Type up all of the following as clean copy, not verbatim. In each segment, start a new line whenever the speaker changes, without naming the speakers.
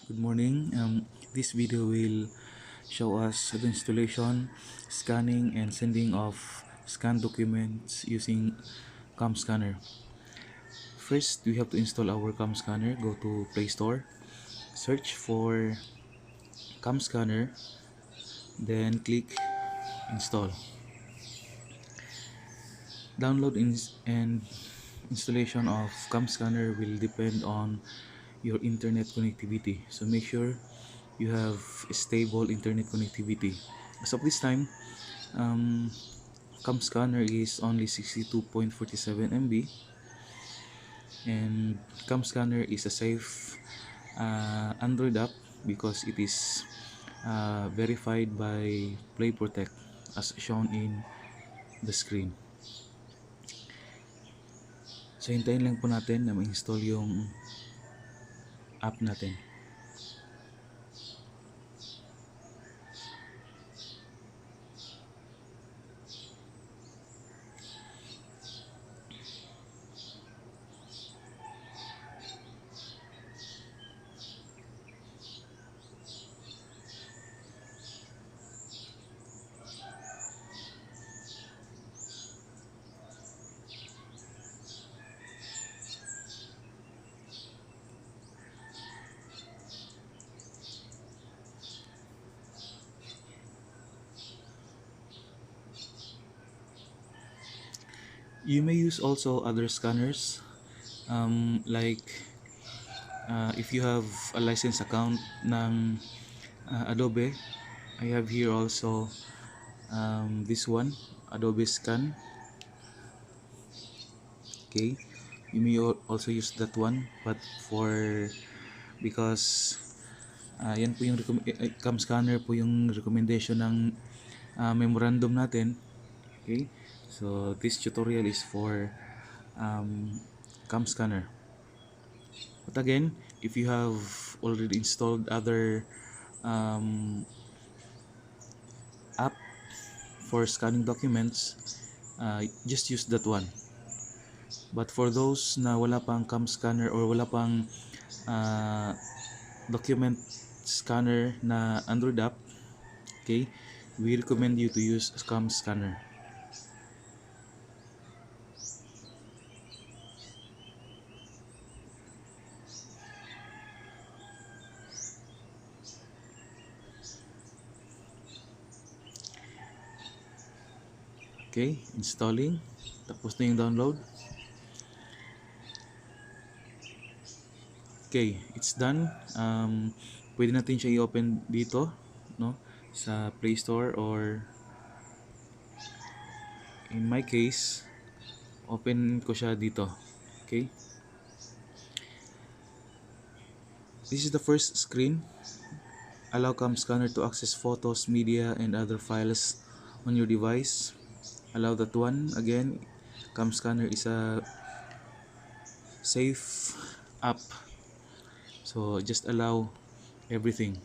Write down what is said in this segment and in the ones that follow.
Good morning. This video will show us the installation, scanning, and sending of scanned documents using Camscanner. First, we have to install our Camscanner. Go to Play Store, search for Camscanner, then click Install. Download and installation of Camscanner will depend on your internet connectivity. So make sure you have stable internet connectivity. As of this time, um, Camscanner is only 62.47 MB, and Camscanner is a safe Android app because it is verified by Play Protect as shown in the screen. So hintayin lang po natin na ma-install yung app natin. You may use also other scanners like if you have a license account ng Adobe. I have here also this one, Adobe Scan. Okay, you may also use that one, but because yan po yung cam scanner po yung recommendation ng memorandum natin. Okay, so this tutorial is for cam scanner. But again, if you have already installed other app for scanning documents, just use that one. But for those na wala pang cam scanner or wala pang document scanner na Android app, okay, we recommend you to use Camscanner. Okay, installing. Tapos na yung download. Okay, it's done. Pwede natin siya i-open dito, no, sa Play Store, or in my case, open ko siya dito. Okay, this is the first screen. Allow Camscanner to access photos, media, and other files on your device. Allow that one. Again, Camscanner is a safe app, so just allow everything.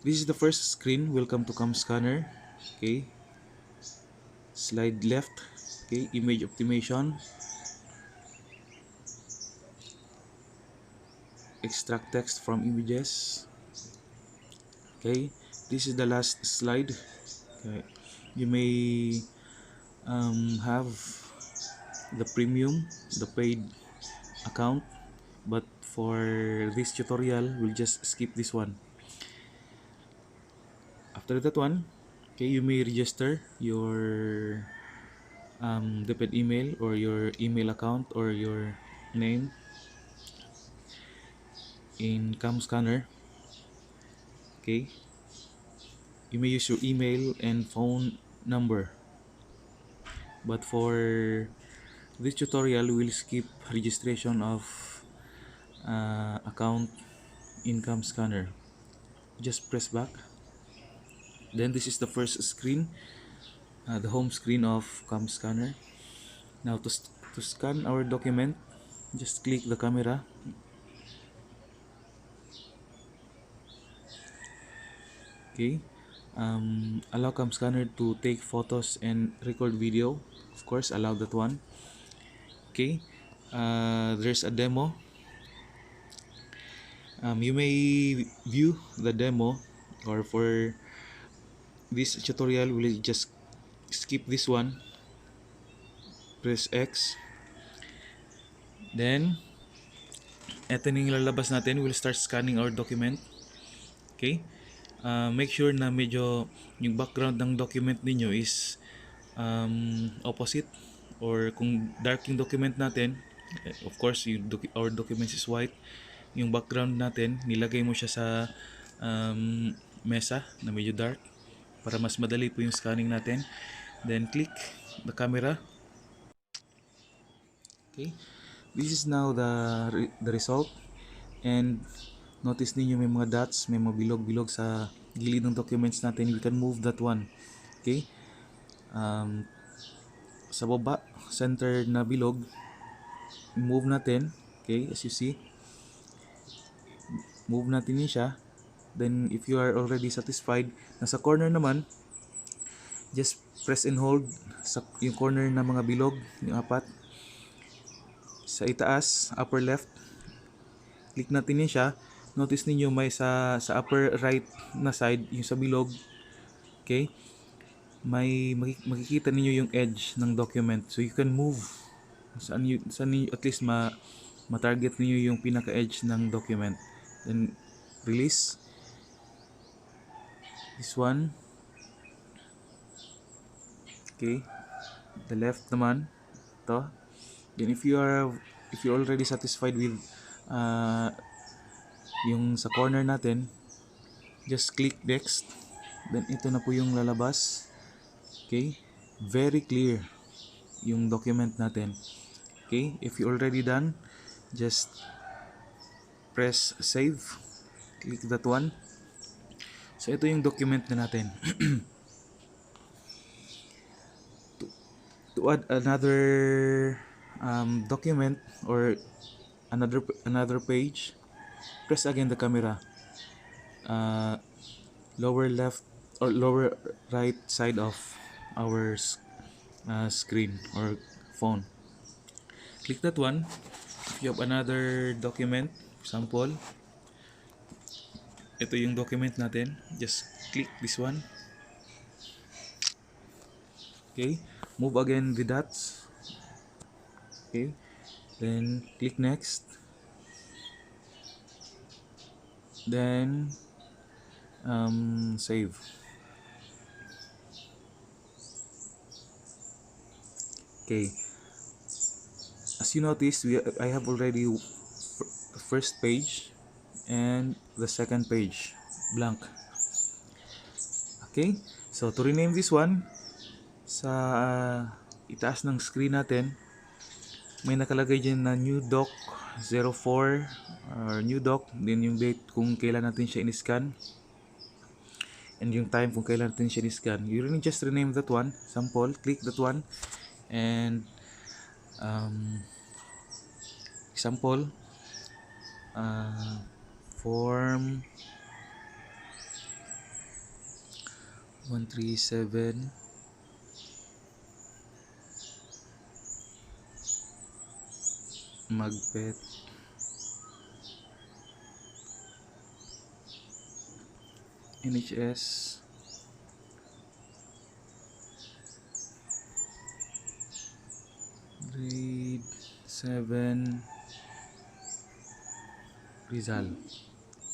This is the first screen. Welcome to Camscanner. Okay, slide left. Okay, image optimization, extract text from images. Okay, this is the last slide. Okay, you may have the premium, the paid account, but for this tutorial we'll just skip this one. After that one, okay, you may register your depend email or your email account or your name in Camscanner. Okay, you may use your email and phone number, but for this tutorial we'll skip registration of account in Camscanner. Just press back. Then this is the first screen, the home screen of Camscanner. Now to scan our document, just click the camera. Okay, allow Camscanner to take photos and record video. Of course, allow that one. Okay, there's a demo. You may view the demo, or for this tutorial we'll just skip this one. Press X, then eto na yung lalabas natin. We'll start scanning our document. Okay, make sure na medyo yung background ng document ninyo is opposite, or kung dark yung document natin, of course our documents is white, yung background natin nilagay mo siya sa mesa na medyo dark para mas madali po yung scanning natin. Then click the camera. Okay, this is now the result, and notice ninyo may mga dots, may mga bilog-bilog sa gilid ng documents natin. We can move that one. Okay, sa baba, center na bilog, move natin. Okay, as you see, move natin yun siya. Then if you are already satisfied, nasa corner naman, just press and hold sa yung corner na mga bilog, yung apat. Sa itaas, upper left, click natin yun siya. Notice ninyo may sa upper right na side, yung sa bilog, okay, may makikita ninyo yung edge ng document. So you can move saan you at least ma-target niyo yung pinaka-edge ng document. Then release this one. Okay, the left naman to. Then if you're already satisfied with yung sa corner natin, just click next. Then ito na po yung lalabas. Okay, very clear yung document natin. Okay, if you already done, just press save, click that one. So ito yung document na natin. to add another document or another page, press again the camera, lower left or lower right side of our screen or phone. Click that one. If you have another document, example, ito yung document natin, just click this one. Okay, move again the dots. Okay, then click next, then save. Okay, as you notice, I have already the first page and the second page blank. Okay, so to rename this one, sa itaas ng screen natin may nakalagay dyan na new doc 04 or new doc, then yung date kung kailan natin siya in-scan and yung time kung kailan natin siya in-scan. You really just rename that one, sample, click that one, and example, form 137 magpet NHS grade 7 Rizal.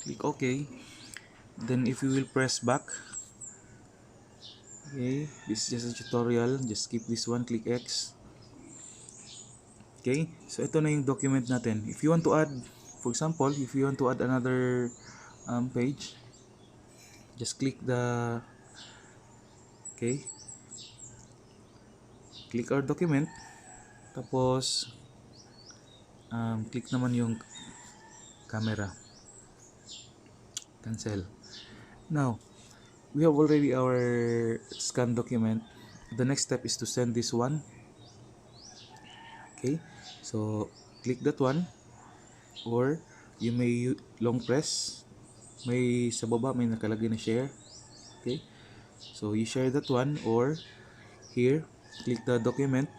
Click OK. Then if you will press back, okay, this is just a tutorial, just skip this one, click X. Okay, so ito na yung document natin. If you want to add, for example, if you want to add another page, just click the, okay, click our document, tapos click naman yung camera, cancel. Now we have already our scan document. The next step is to send this one. Okay, so click that one, or you may long press, may sa baba may nakalagay na share. Okay, so you share that one, or here click the document,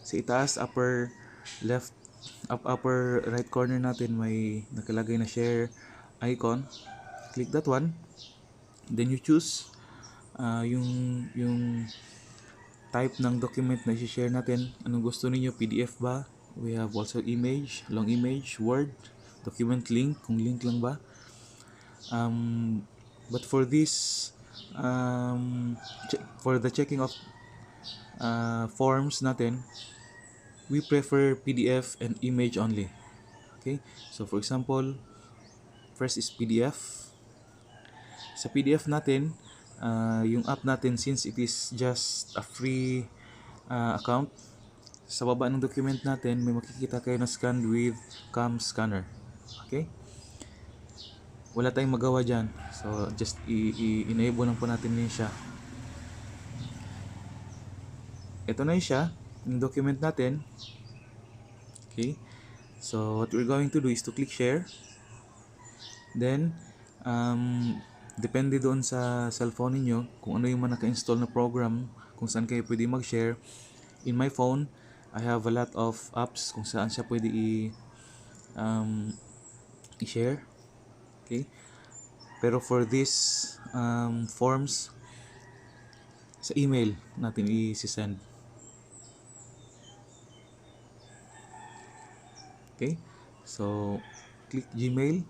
sa itaas upper left upper right corner natin may nakalagay na share, icon. Click that one. Then you choose yung type ng document na i-share natin. Anong gusto niyo? PDF ba? We have also image, long image, Word, document link, kung link lang ba. But for this, for the checking of forms natin, we prefer PDF and image only. Okay? So for example, first is PDF. Sa PDF natin, yung app natin, since it is just a free account, sa baba ng document natin, may makikita kayo na scan with Camscanner. Okay? Wala tayong magawa dyan. So, just i-enable lang po natin yun siya. Ito na yun siya, yung document natin. Okay? So, what we're going to do is to click share. Then, depende doon sa cellphone niyo kung ano yung mga naka-install na program, kung saan kayo pwede mag-share. In my phone, I have a lot of apps kung saan siya pwede i-share. Okay? Pero for this forms, sa email natin i-send. Okay? So, click Gmail.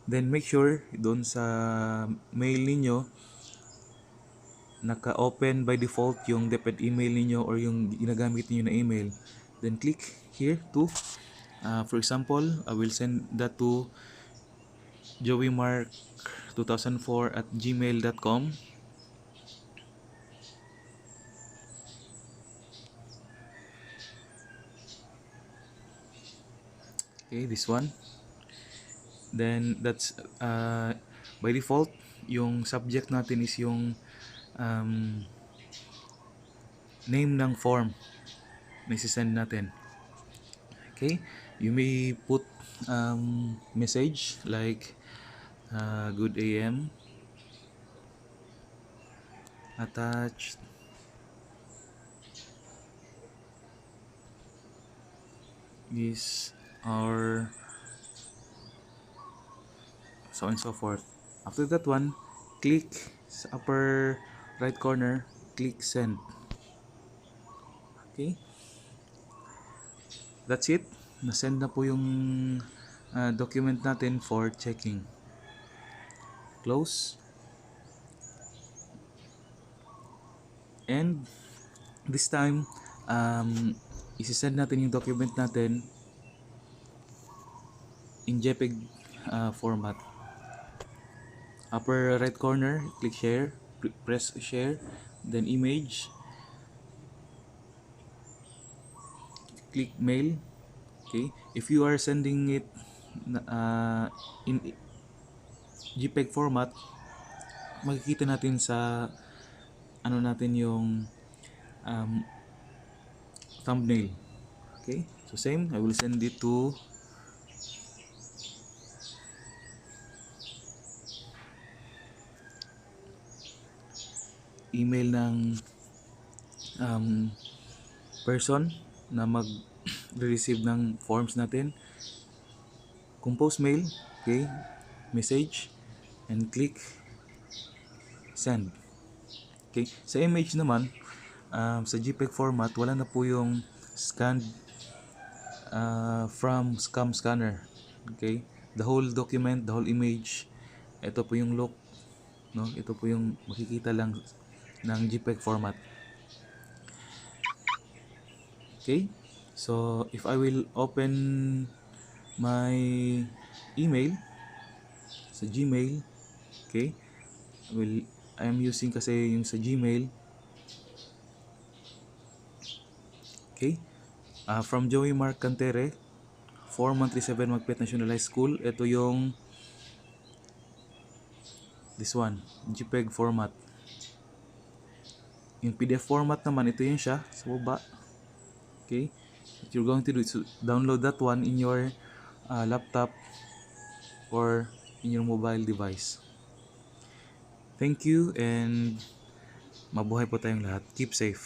Then make sure doon sa mail ninyo naka-open by default yung DepEd email ninyo or yung ginagamit niyo na email. Then click here to for example, I will send that to joeymark2004@gmail.com. Okay, this one. Then that's by default yung subject natin is yung name ng form na isi-send natin. Okay, you may put message like good AM attached is our so and so forth. After that one, click sa upper right corner, click send. Okay, that's it. Na-send na po yung document natin for checking. Close. And this time, isi-send natin yung document natin in JPEG format. Upper right corner, click share, press share, then image, click mail. Okay, if you are sending it in JPEG format, makikita natin sa ano natin yung thumbnail. Okay, so same, I will send it to email ng person na mag-receive ng forms natin. Compose mail, okay, message, and click send. Okay, sa image naman, sa JPEG format, wala na po yung scanned from Camscanner. Okay, the whole document, the whole image, ito po yung look, no? Ito po yung makikita lang ng JPEG format. Okay, so if I will open my email sa Gmail, okay, I am using kasi yung sa Gmail. Okay, from Joey Mark Cantere, 4137 Magpet National High School. Ito yung this one, JPEG format. Yung PDF format naman, ito yun siya sa baba. Okay, what you're going to do is to download that one in your laptop or in your mobile device. Thank you and mabuhay po tayong lahat. Keep safe.